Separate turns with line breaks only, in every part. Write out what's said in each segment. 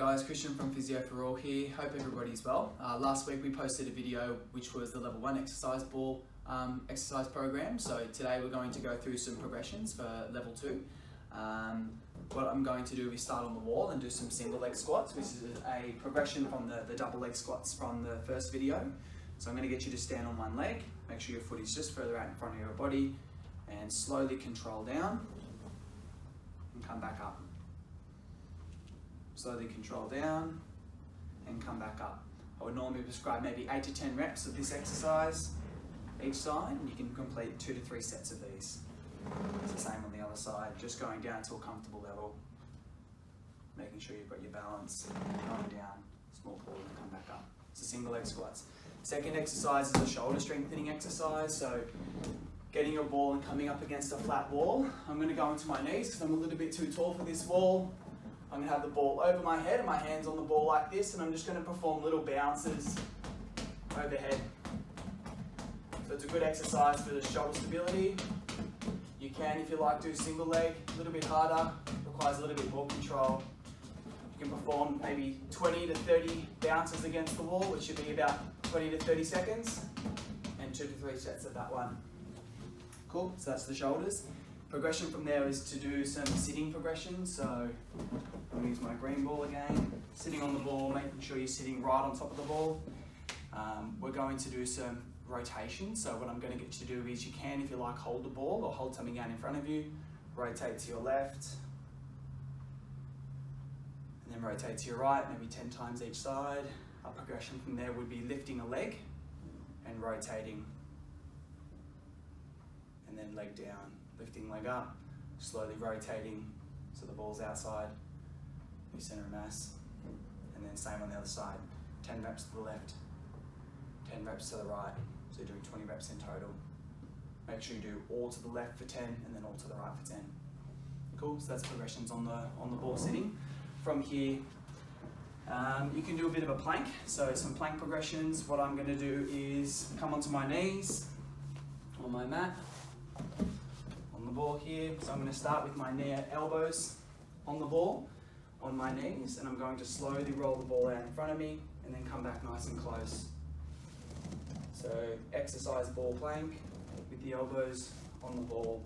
guys, Christian from Physio for All here. Hope everybody's well. Last week we posted a video which was the level 1 exercise ball exercise program. So today we're going to go through some progressions for level 2. What I'm going to do is start on the wall and do some single leg squats, which is a progression from the double leg squats from the first video. So I'm going to get you to stand on one leg, make sure your foot is just further out in front of your body, and slowly control down and come back up. Slowly control down and come back up. I would normally prescribe maybe 8 to 10 reps of this exercise each side, and you can complete 2 to 3 sets of these. It's the same on the other side, just going down to a comfortable level, making sure you've got your balance, going down, small pause and come back up. It's a single leg squats. Second exercise is a shoulder strengthening exercise, so getting your ball and coming up against a flat wall. I'm going to go into my knees because I'm a little bit too tall for this wall. I'm going to have the ball over my head and my hands on the ball like this, and I'm just going to perform little bounces overhead. So it's a good exercise for the shoulder stability. You can, if you like, do single leg, a little bit harder, requires a little bit more control. You can perform maybe 20 to 30 bounces against the wall, which should be about 20 to 30 seconds, and 2 to 3 sets of that one. Cool, so that's the shoulders. Progression from there is to do some sitting progressions. So I'm going to use my green ball again. Sitting on the ball, making sure you're sitting right on top of the ball. We're going to do some rotation. So what I'm going to get you to do is you can, if you like, hold the ball or hold something out in front of you. Rotate to your left. And then rotate to your right, maybe 10 times each side. Our progression from there would be lifting a leg and rotating. And then leg down. Lifting leg up, slowly rotating so the ball's outside your center of mass, and then same on the other side. 10 reps to the left, 10 reps to the right, so you're doing 20 reps in total. Make sure you do all to the left for 10 and then all to the right for 10. Cool, so that's progressions on the ball sitting. From here, you can do a bit of a plank, so some plank progressions. What I'm going to do is come onto my knees on my mat, the ball here. So I'm going to start with my elbows on the ball, on my knees, and I'm going to slowly roll the ball out in front of me and then come back nice and close. So exercise ball plank with the elbows on the ball.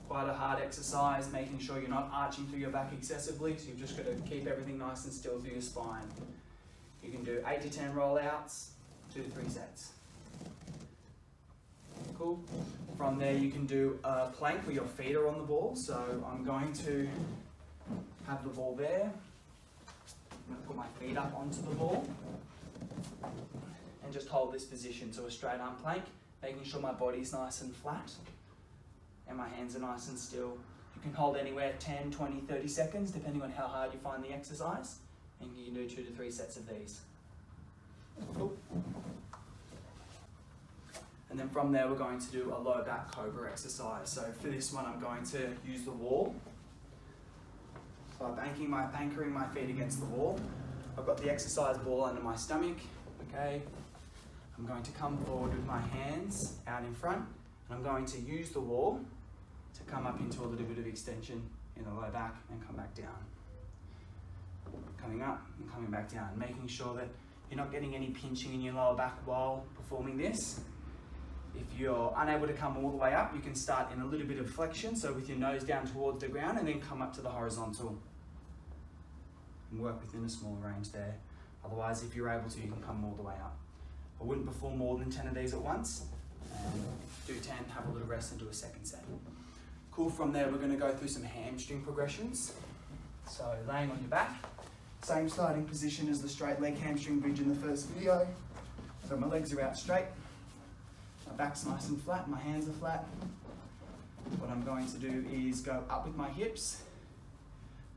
Quite a hard exercise, making sure you're not arching through your back excessively, so you've just got to keep everything nice and still through your spine. You can do 8 to 10 rollouts, 2 to 3 sets. Cool. From there you can do a plank where your feet are on the ball. So I'm going to have the ball there. I'm going to put my feet up onto the ball and just hold this position. So a straight arm plank, making sure my body's nice and flat and my hands are nice and still. You can hold anywhere 10, 20, 30 seconds depending on how hard you find the exercise, and you can do 2 to 3 sets of these. Cool. And then from there, we're going to do a low back cobra exercise. So for this one, I'm going to use the wall. So I'm anchoring my feet against the wall. I've got the exercise ball under my stomach, okay? I'm going to come forward with my hands out in front, and I'm going to use the wall to come up into a little bit of extension in the low back and come back down. Coming up and coming back down, making sure that you're not getting any pinching in your lower back while performing this. If you're unable to come all the way up, you can start in a little bit of flexion, so with your nose down towards the ground, and then come up to the horizontal. And work within a small range there. Otherwise, if you're able to, you can come all the way up. I wouldn't perform more than 10 of these at once. Do 10, have a little rest, and do a second set. Cool, from there we're going to go through some hamstring progressions. So laying on your back, same starting position as the straight leg hamstring bridge in the first video. So my legs are out straight. My back's nice and flat, my hands are flat. What I'm going to do is go up with my hips.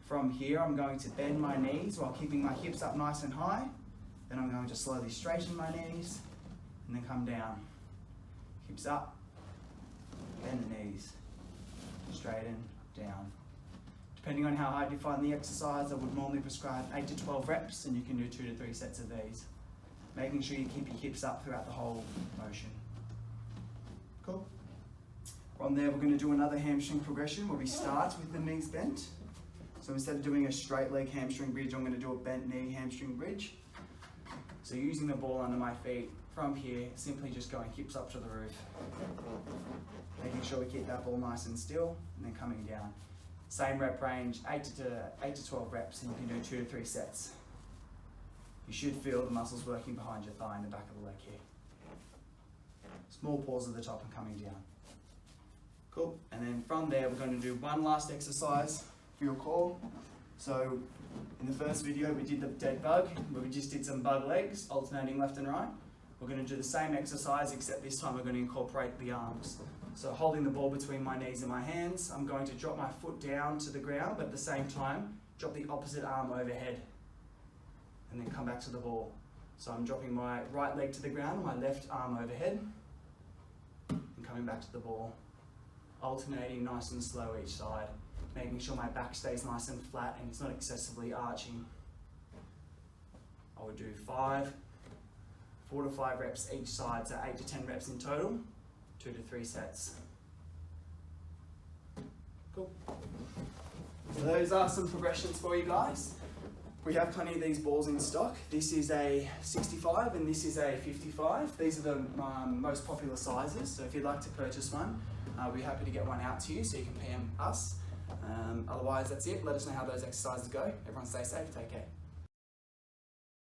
From here, I'm going to bend my knees while keeping my hips up nice and high. Then I'm going to slowly straighten my knees and then come down. Hips up, bend the knees, straighten, down. Depending on how hard you find the exercise, I would normally prescribe 8 to 12 reps, and you can do 2 to 3 sets of these. Making sure you keep your hips up throughout the whole motion. Cool. From there, we're going to do another hamstring progression where we start with the knees bent. So instead of doing a straight leg hamstring bridge, I'm going to do a bent knee hamstring bridge. So using the ball under my feet from here, simply just going hips up to the roof. Making sure we keep that ball nice and still, and then coming down. Same rep range, 8 to 12 reps, and you can do 2 to 3 sets. You should feel the muscles working behind your thigh and the back of the leg here. Small pause at the top and coming down. Cool, and then from there we're going to do one last exercise for your core. So in the first video we did the dead bug, where we just did some bug legs, alternating left and right. We're going to do the same exercise, except this time we're going to incorporate the arms. So holding the ball between my knees and my hands, I'm going to drop my foot down to the ground, but at the same time, drop the opposite arm overhead, and then come back to the ball. So I'm dropping my right leg to the ground, my left arm overhead, and coming back to the ball. Alternating nice and slow each side, making sure my back stays nice and flat and it's not excessively arching. I would do 4 to 5 reps each side, so 8 to 10 reps in total, 2 to 3 sets. Cool. So those are some progressions for you guys. We have plenty of these balls in stock. This is a 65 and this is a 55. These are the most popular sizes, so if you'd like to purchase one, we'll be happy to get one out to you so you can PM us. Otherwise, that's it. Let us know how those exercises go. Everyone stay safe, take care.